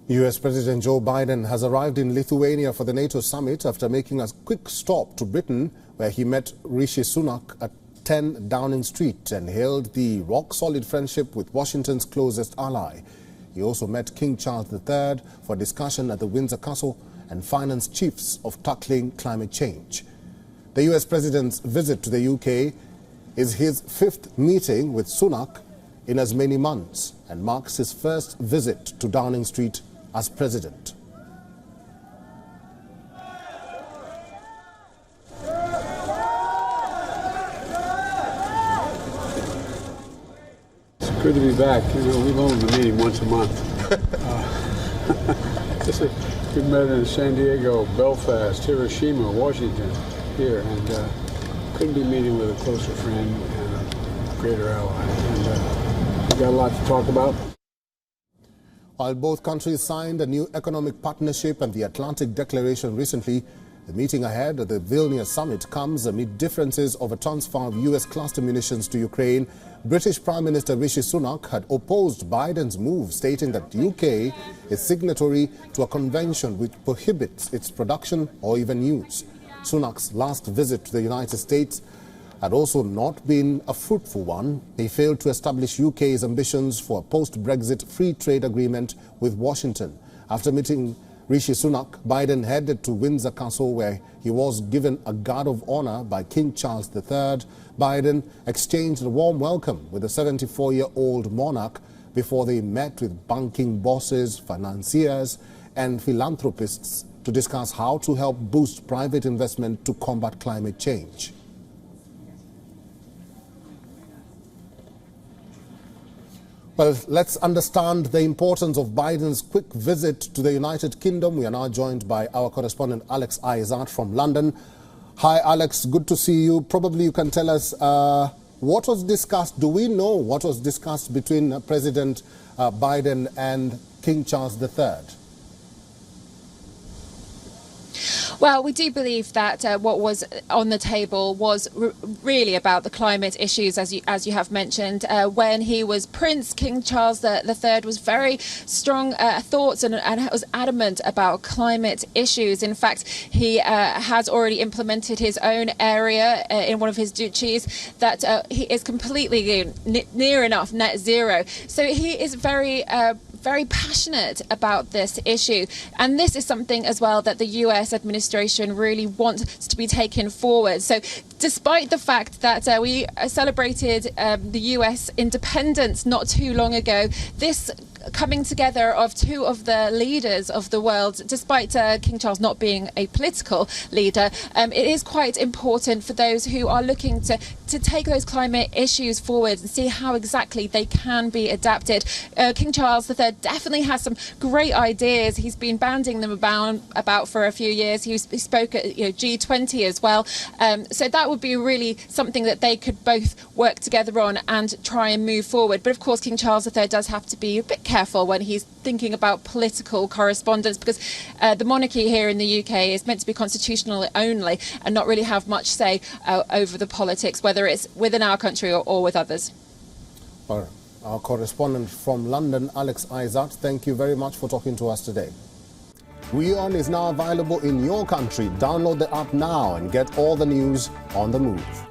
US President Joe Biden has arrived in Lithuania for the NATO summit after making a quick stop to Britain, where he met Rishi Sunak at 10 Downing Street and hailed the rock-solid friendship with Washington's closest ally. He also met King Charles III for discussion at the Windsor Castle and financed chiefs of tackling climate change. The US President's visit to the UK is his fifth meeting with Sunak in as many months and marks his first visit to Downing Street as president. It's good to be back. You know, we've only been meeting once a month. We met in San Diego, Belfast, Hiroshima, Washington, here, and couldn't be meeting with a closer friend and a greater ally. And we got a lot to talk about. While both countries signed a new economic partnership and the Atlantic Declaration recently, the meeting ahead of the Vilnius summit comes amid differences over transfer of US cluster munitions to Ukraine. British Prime Minister Rishi Sunak had opposed Biden's move, stating that the UK is signatory to a convention which prohibits its production or even use. Sunak's last visit to the United States had also not been a fruitful one. He failed to establish UK's ambitions for a post-Brexit free trade agreement with Washington. After meeting Rishi Sunak, Biden headed to Windsor Castle, where he was given a guard of honor by King Charles III. Biden exchanged a warm welcome with the 74-year-old monarch before they met with banking bosses, financiers and philanthropists to discuss how to help boost private investment to combat climate change. Well, let's understand the importance of Biden's quick visit to the United Kingdom. We are now joined by our correspondent Alex Izard from London. Hi, Alex. Good to see you. Probably you can tell us what was discussed. Do we know what was discussed between President Biden and King Charles III? Well, we do believe that what was on the table was really about the climate issues, as you have mentioned. When he was Prince, King Charles III was very strong thoughts and was adamant about climate issues. In fact, he has already implemented his own area in one of his duchies that he is completely near enough net zero. So he is very passionate about this issue, and this is something as well that the US administration really wants to be taken forward. So despite the fact that we celebrated the US independence not too long ago, this coming together of two of the leaders of the world, despite King Charles not being a political leader, it is quite important for those who are looking to take those climate issues forward and see how exactly they can be adapted. King Charles III definitely has some great ideas. He's been banding them about for a few years. He spoke at G20 as well. So that would be really something that they could both work together on and try and move forward. But of course, King Charles III does have to be a bit careful when he's thinking about political correspondence, because the monarchy here in the UK is meant to be constitutional only and not really have much say over the politics, whether it's within our country or with others. Our correspondent from London, Alex Izard, thank you very much for talking to us today. WION is now available in your country. Download the app now and get all the news on the move.